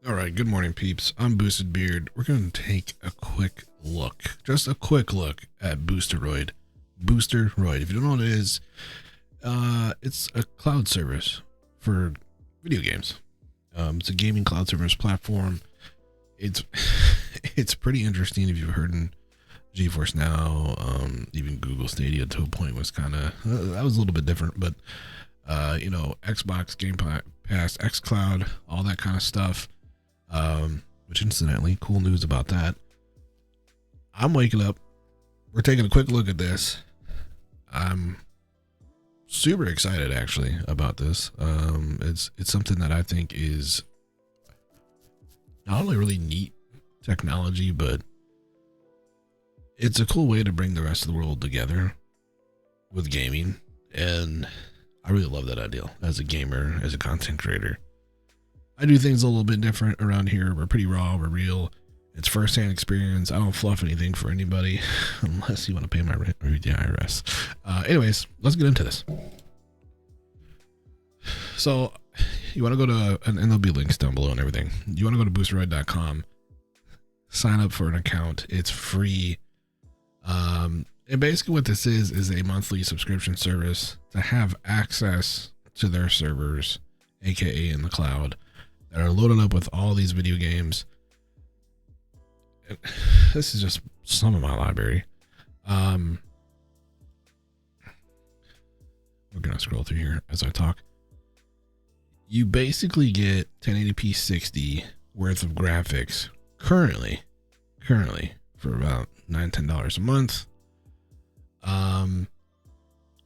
All right, good morning, peeps. I'm Boosted Beard. We're going to take a quick look, just a quick look at Boosteroid. Boosteroid, if you don't know what it is, it's a cloud service for video games. It's a gaming cloud service platform. It's it's pretty interesting if you've heard in GeForce Now, even Google Stadia to a point was kind of that was a little bit different, but Xbox Game Pass, xCloud, all that kind of stuff. Which incidentally, cool news about that. I'm waking up. We're taking a quick look at this. I'm super excited actually about this. It's something that I think is not only really neat technology, but it's a cool way to bring the rest of the world together with gaming. And I really love that idea as a gamer, as a content creator. I do things a little bit different around here. We're pretty raw, we're real. It's first-hand experience. I don't fluff anything for anybody unless you want to pay my rent or the IRS. Anyways, let's get into this. So you want to go to, and there'll be links down below and everything. You want to go to boosteroid.com, sign up for an account. It's free. And basically what this is a monthly subscription service to have access to their servers, aka in the cloud, that are loaded up with all these video games. This is just some of my library. We're gonna scroll through here as I talk. You basically get 1080p 60 worth of graphics currently for about $9-10 a month.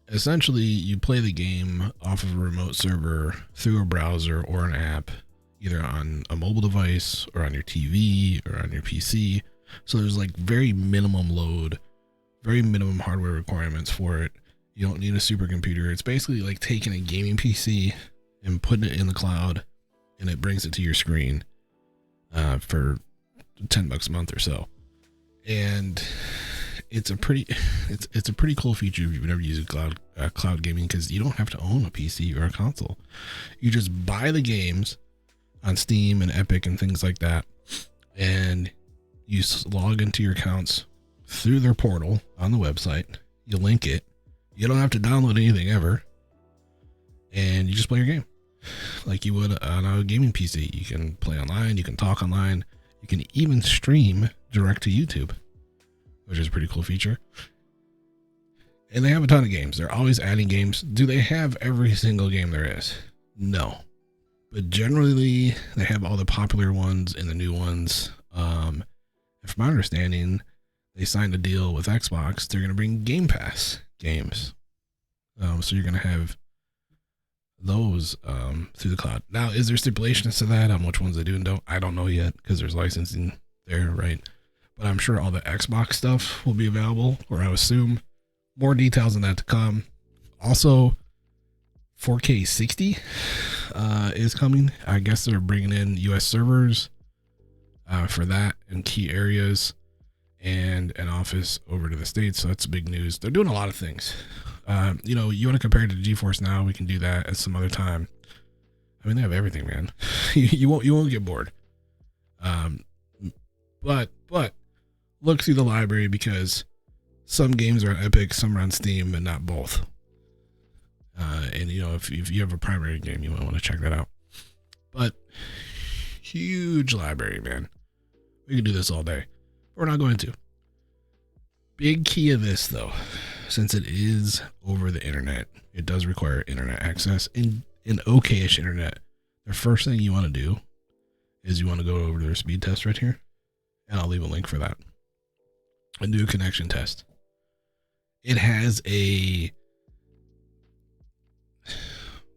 Essentially you play the game off of a remote server through a browser or an app, either on a mobile device or on your TV or on your PC. So there's like very minimum load, very minimum hardware requirements for it. You don't need a supercomputer. It's basically like taking a gaming PC and putting it in the cloud, and it brings it to your screen for $10 a month or so. And it's a pretty cool feature if you've never used cloud gaming, because you don't have to own a PC or a console. You just buy the games on Steam and Epic and things like that, and you log into your accounts through their portal on the website. You link it. You don't have to download anything ever, and you just play your game like you would on a gaming PC. You can play online, you can talk online, you can even stream direct to YouTube, which is a pretty cool feature. And they have a ton of games. They're always adding games. Do they have every single game there is? No. But generally, they have all the popular ones and the new ones. And from my understanding, they signed a deal with Xbox. They're going to bring Game Pass games. So you're going to have those through the cloud. Now, is there stipulations to that on which ones they do and don't? I don't know yet, because there's licensing there, right? But I'm sure all the Xbox stuff will be available, or I assume. More details on that to come. Also, 4K 60 is coming. I guess they're bringing in US servers for that in key areas, and an office over to the States. So that's big news. They're doing a lot of things. You want to compare it to GeForce Now? We can do that at some other time. I mean, they have everything, man. you won't get bored. But look through the library, because some games are on Epic, some are on Steam, and not both. And if you have a primary game, you might want to check that out. But huge library, man. We can do this all day. We're not going to. Big key of this, though, since it is over the internet, it does require internet access, and an okay-ish internet. The first thing you want to do is you want to go over to their speed test right here, and I'll leave a link for that, and do a connection test. It has a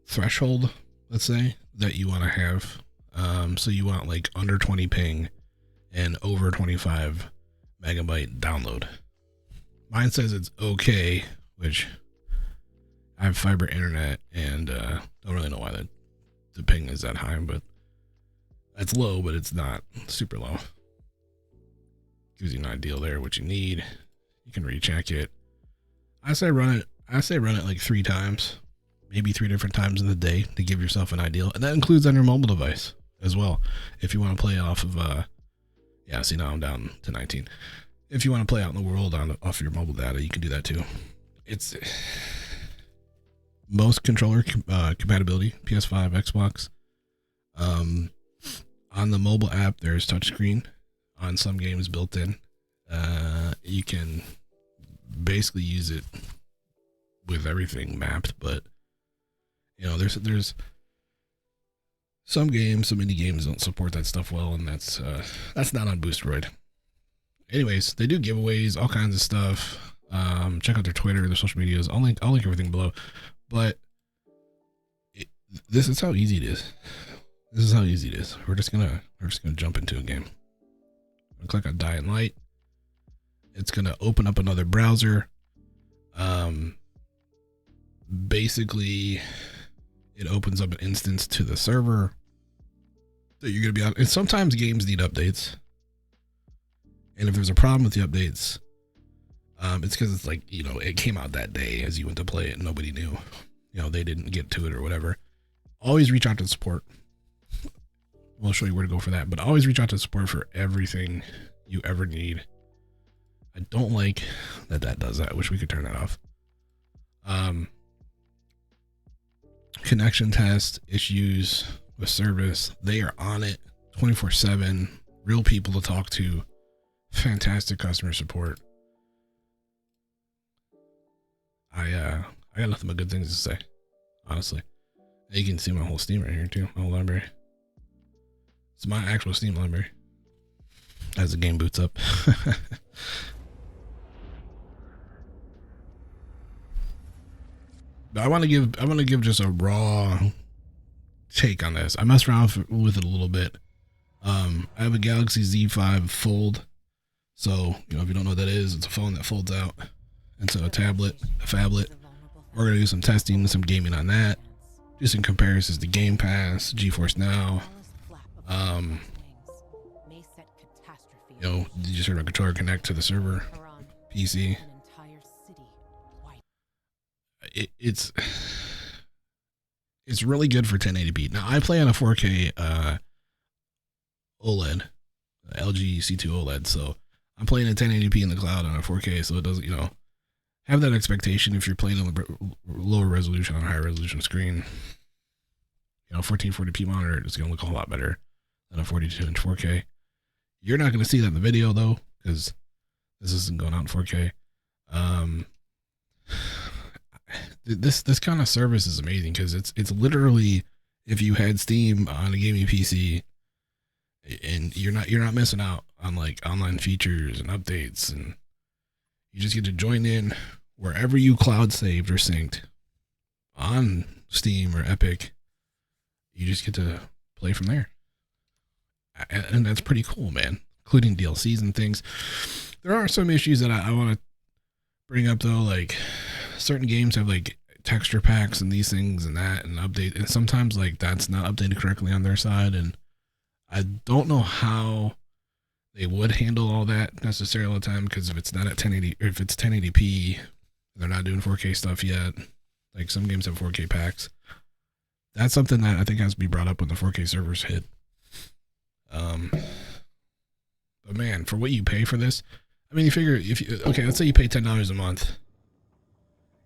threshold, let's say, that you want to have. So you want like under 20 ping and over 25 megabyte download. Mine says it's okay, which I have fiber internet, and don't really know why the ping is that high, but that's low, but it's not super low. Gives you an idea there what you need. You can recheck it. I say run it like 3 times, maybe 3 different times in the day, to give yourself an idea. And that includes on your mobile device. as well. If you want to play off of, yeah, see, now I'm down to 19. If you want to play out in the world off your mobile data, you can do that too. It's most controller compatibility, PS5, Xbox. On the mobile app, there's touchscreen. On some games built in. You can basically use it with everything mapped, but you know, there's some games, some indie games don't support that stuff well, and that's not on Boosteroid. Anyways, they do giveaways, all kinds of stuff. Check out their Twitter, their social medias. I'll link everything below. But this is how easy it is. This is how easy it is. We're just gonna jump into a game. I'll click on Dying Light. It's gonna open up another browser. Basically, it opens up an instance to the server that you're gonna be on. And sometimes games need updates. And if there's a problem with the updates, it's because it's like, you know, it came out that day as you went to play it and nobody knew. You know, they didn't get to it or whatever. Always reach out to support. We'll show you where to go for that, but always reach out to support for everything you ever need. I don't like that does that. I wish we could turn that off. Connection test, issues with service. They are on it 24/7. Real people to talk to. Fantastic customer support. I got nothing but good things to say, honestly. You can see my whole Steam right here too, my whole library. It's my actual Steam library as the game boots up. But I want to give just a raw take on this. I messed around with it a little bit. I have a Galaxy Z5 Fold. So, you know, if you don't know what that is, it's a phone that folds out into a tablet, a phablet. We're going to do some testing, some gaming on that. Do some comparisons to Game Pass, GeForce Now. You know, you just heard a controller connect to the server, PC. It's really good for 1080p. Now, I play on a 4K OLED, LG C2 OLED, so I'm playing at 1080p in the cloud on a 4K, so it doesn't, you know, have that expectation if you're playing on a lower resolution on a higher resolution screen. You know, 1440p monitor, it's going to look a whole lot better than a 42-inch 4K. You're not going to see that in the video, though, because this isn't going out in 4K. This kind of service is amazing because it's literally, if you had Steam on a gaming PC, and you're not missing out on like online features and updates, and you just get to join in wherever you cloud saved or synced on Steam or Epic. You just get to play from there, and that's pretty cool, man. Including DLCs and things. There are some issues that I want to bring up though, like certain games have like texture packs and these things and that and update, and sometimes like that's not updated correctly on their side, and I don't know how they would handle all that necessarily all the time, because if it's not at 1080, or if it's 1080p, they're not doing 4K stuff yet. Like some games have 4K packs. That's something that I think has to be brought up when the 4K servers hit. But man, for what you pay for this, I mean, you figure okay, let's say you pay $10 a month.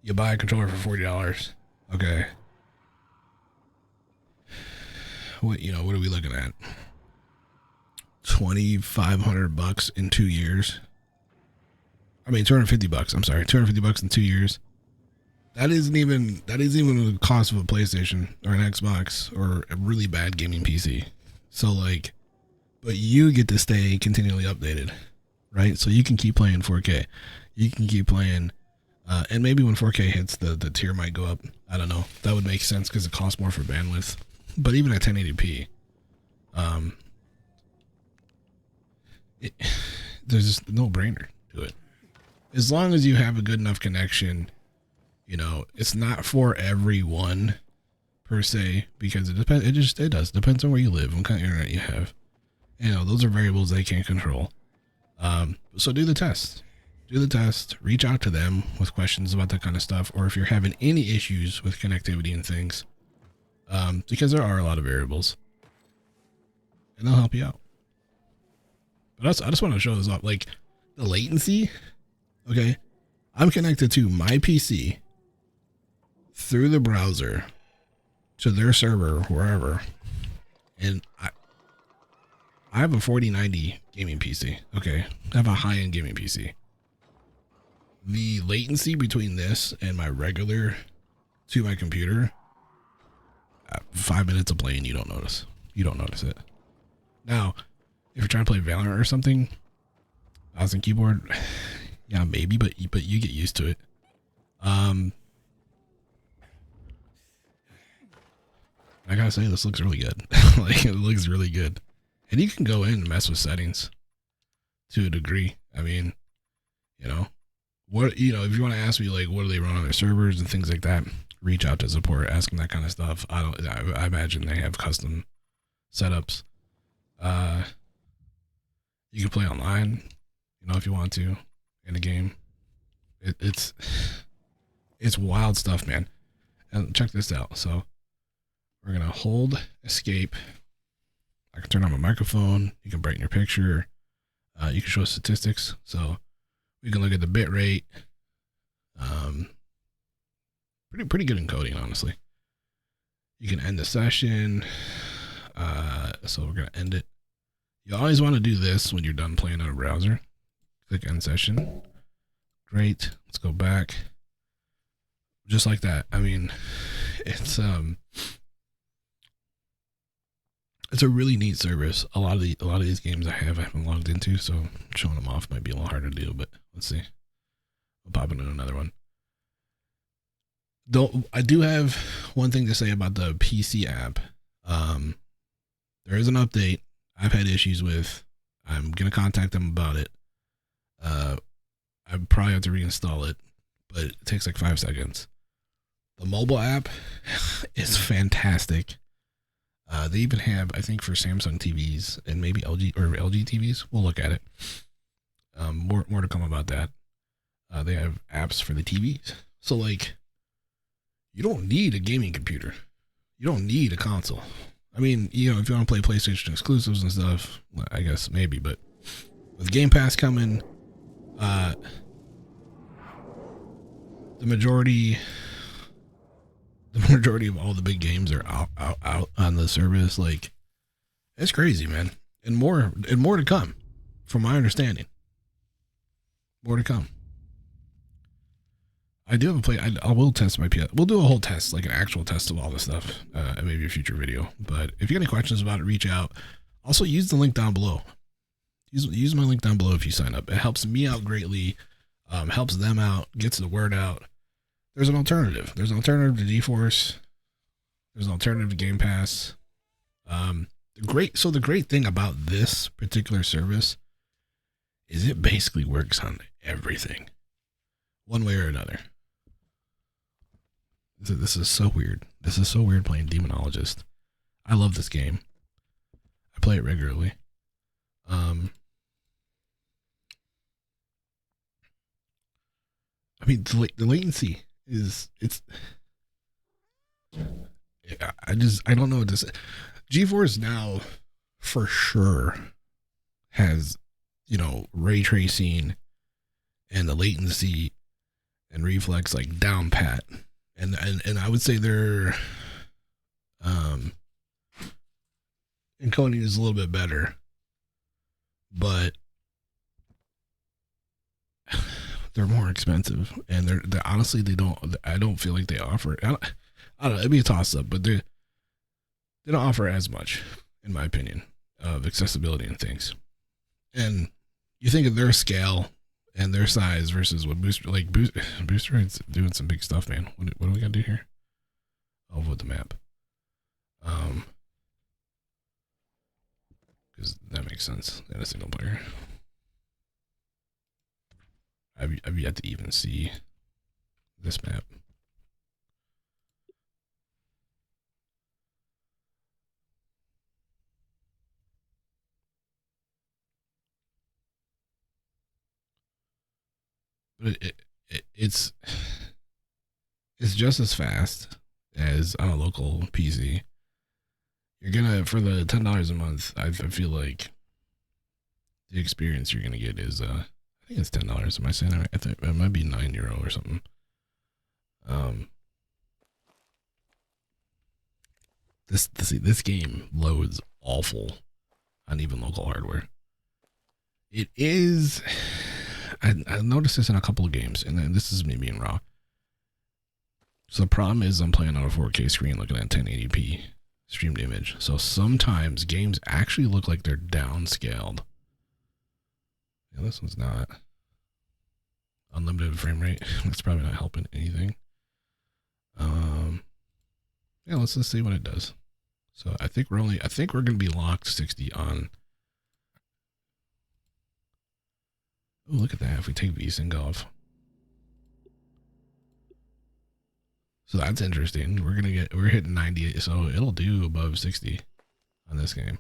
You buy a controller for $40. Okay. What are we looking at? $2,500 in 2 years. I mean, $250. I'm sorry, $250 in 2 years. That isn't even the cost of a PlayStation or an Xbox or a really bad gaming PC. So like, but you get to stay continually updated, right? So you can keep playing 4K. You can keep playing, and maybe when 4K hits, the tier might go up. I don't know. That would make sense because it costs more for bandwidth. But even at 1080p, there's just no brainer to it. As long as you have a good enough connection, you know, it's not for everyone per se, because it depends. It does depends on where you live and what kind of internet you have. You know, those are variables they can't control. So do the test. Do the test. Reach out to them with questions about that kind of stuff, or if you're having any issues with connectivity and things, because there are a lot of variables. and they'll help you out. But I just want to show this off. Like the latency. Okay, I'm connected to my PC through the browser to their server wherever, and I have a 4090 gaming PC. Okay, I have a high-end gaming PC. The latency between this and my regular to my computer, 5 minutes of playing, you don't notice. You don't notice it. Now, if you're trying to play Valorant or something, mouse and keyboard, yeah, maybe, but you get used to it. I gotta say, this looks really good. Like, it looks really good. And you can go in and mess with settings to a degree. I mean, you know, if you want to ask me, like, what do they run on their servers and things like that, reach out to support, ask them that kind of stuff. I imagine they have custom setups. You can play online, if you want to, in a game. It's wild stuff, man. And check this out. So we're gonna hold escape. I can turn on my microphone. You can brighten your picture. You can show statistics. So we can look at the bit rate. Pretty good encoding, honestly. You can end the session. So we're gonna end it. You always want to do this when you're done playing on a browser. Click end session. Great. Let's go back. Just like that. I mean, it's a really neat service. A lot of these games I haven't logged into, so showing them off might be a little harder to do, but let's see. I'll pop into another one. I do have one thing to say about the PC app. There is an update I've had issues with. I'm gonna contact them about it. I probably have to reinstall it, but it takes like 5 seconds. The mobile app is fantastic. They even have, I think, for Samsung TVs and maybe LG TVs. We'll look at it. More to come about that. They have apps for the TVs. So, like, you don't need a gaming computer. You don't need a console. I mean, if you want to play PlayStation exclusives and stuff, I guess maybe. But with Game Pass coming, the majority of all the big games are out on the service. Like, it's crazy, man. And more to come, from my understanding. More to come. I do have a play. I will test my PS. We'll do a whole test, like an actual test of all this stuff, maybe a future video. But if you got any questions about it, reach out. Also, use the link down below. Use my link down below if you sign up. It helps me out greatly. Helps them out. Gets the word out. There's an alternative. There's an alternative to GeForce. There's an alternative to Game Pass. The great thing about this particular service is it basically works on everything, one way or another. This is so weird. This is so weird playing Demonologist. I love this game. I play it regularly. I mean, the latency I don't know what to say. GeForce now for sure has, ray tracing and the latency and reflex like down pat. And I would say their encoding is a little bit better, but they're more expensive, and they're honestly I don't feel like they offer. I don't know. It'd be a toss up, but they don't offer as much, in my opinion, of accessibility and things. And you think of their scale and their size versus what Boosteroid's doing some big stuff, man. What do we gotta do here? Oh, with the map. Because that makes sense in a single player. I've yet to even see this map. But it's just as fast as on a local PC. you're gonna, for the $10 a month, I feel like the experience you're gonna get is I think it's $10. Am I saying that right? I think it might be €9 or something. This game loads awful on even local hardware. It is. I noticed this in a couple of games, and then this is me being raw. So the problem is I'm playing on a 4K screen looking at 1080p streamed image. So sometimes games actually look like they're downscaled. Yeah, this one's not. Unlimited frame rate. That's probably not helping anything. Yeah, let's just see what it does. So I think we're gonna be locked 60 on. Oh, look at that. If we take VSync off. So that's interesting. We're hitting 98, so it'll do above 60 on this game.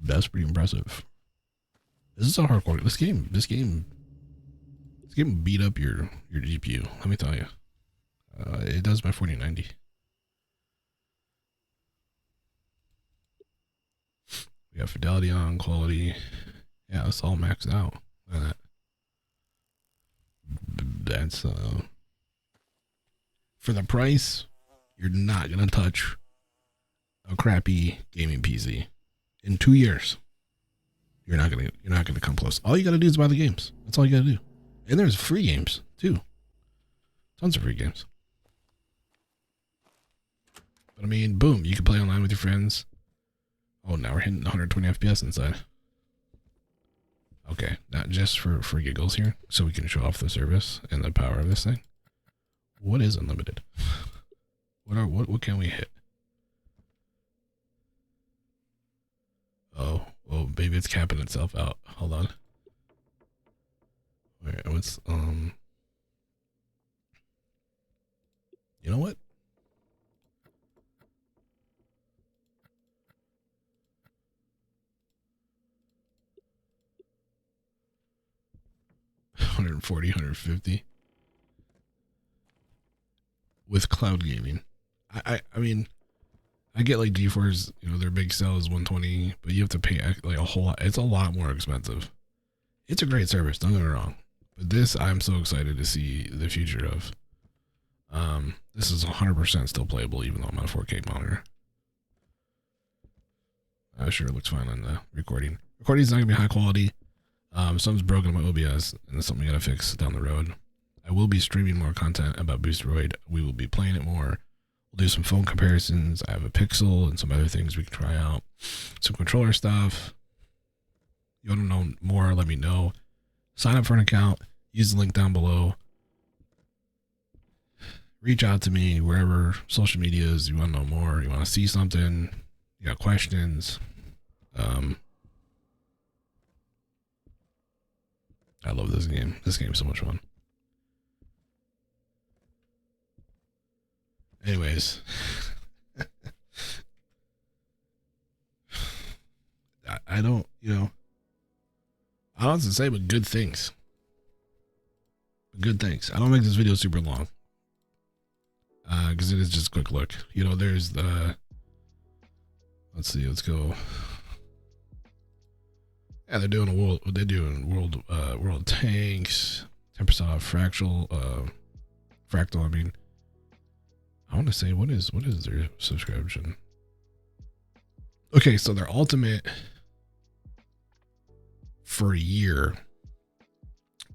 That's pretty impressive. This is a hardcore. This game beat up your GPU. Let me tell you. It does my 4090. We have fidelity on, quality. Yeah, it's all maxed out. Look at that. That's for the price, you're not gonna touch a crappy gaming PC in 2 years. You're not gonna come close. All you gotta do is buy the games. That's all you gotta do. And there's free games too. Tons of free games. But I mean, boom, you can play online with your friends. Oh, now we're hitting 120 FPS inside. Okay, not just for giggles here, so we can show off the service and the power of this thing. What is unlimited? What can we hit? Oh, well, maybe it's capping itself out. Hold on. Wait, what's you know what? $140, $150 with cloud gaming. I mean, I get like GeForce, their big sell is 120, but you have to pay like a whole lot. It's a lot more expensive. It's a great service, don't get me wrong. But this, I'm so excited to see the future of. This is 100% still playable, even though I'm on a 4K monitor. Sure, it looks fine on the recording. Recording's not gonna be high quality. Something's broken in my OBS, and that's something I gotta fix down the road. I will be streaming more content about Boosteroid. We will be playing it more. We'll do some phone comparisons. I have a Pixel and some other things we can try out. Some controller stuff. You want to know more? Let me know. Sign up for an account. Use the link down below. Reach out to me wherever social media is. You want to know more. You want to see something. You got questions. I love this game. This game's so much fun. Anyways, I don't, I don't have to say, but good things. Good things. I don't make this video super long, because it is just a quick look. There's the. Let's see. Let's go. Yeah, they're doing world tanks, 10% off fractal. I mean, I want to say what is their subscription? Okay, so their ultimate for a year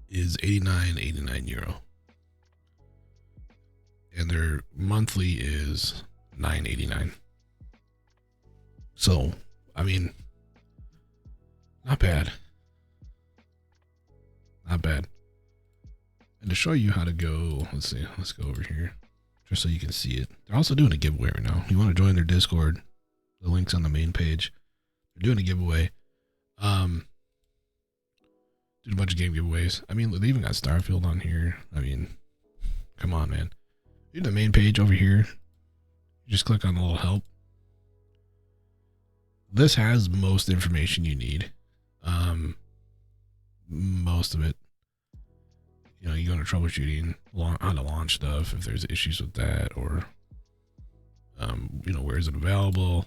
is €89.89, and their monthly is $9.89. So, I mean, not bad. Not bad. And to show you how to go, let's see, let's go over here just so you can see it. They're also doing a giveaway right now. You want to join their Discord? The link's on the main page. They're doing a giveaway. Did a bunch of game giveaways. I mean, they even got Starfield on here. I mean, come on, man. Do the main page over here. You just click on the little help. This has most information you need. Most of it. You go into troubleshooting, how to launch stuff if there's issues with that, or You know, where is it available?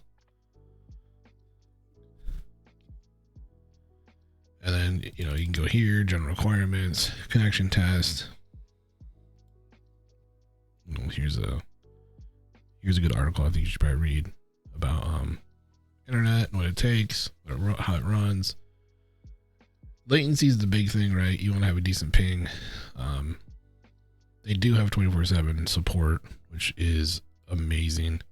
And then, you know, you can go here, general requirements, connection test. Here's a good article I think you should probably read about internet and what it takes, how it runs. Latency is the big thing, right? You want to have a decent ping. They do have 24/7 support, which is amazing.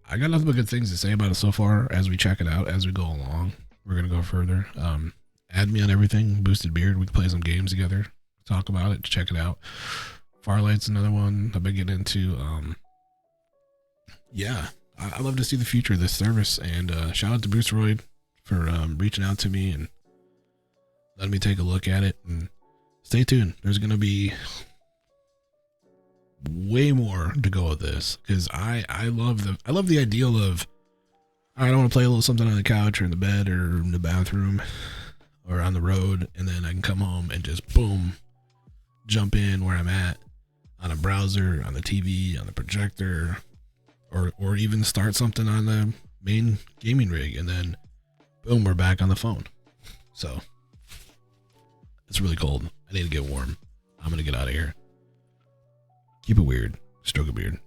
I got nothing but good things to say about it so far. As we check it out, as we go along, we're gonna go further. Add me on everything. Boosted Beard. We can play some games together. Talk about it. Check it out. Farlight's another one I've been getting into. Yeah, I love to see the future of this service. And shout out to Boosteroid for reaching out to me and letting me take a look at it. And stay tuned. There's gonna be way more to go with this, because I love the ideal of, I don't want to play a little something on the couch or in the bed or in the bathroom or on the road, and then I can come home and just boom, jump in where I'm at on a browser, on the TV, on the projector, or even start something on the main gaming rig, and then boom, we're back on the phone. So it's really cold. I need to get warm. I'm gonna get out of here. Keep it weird. Stroke a beard.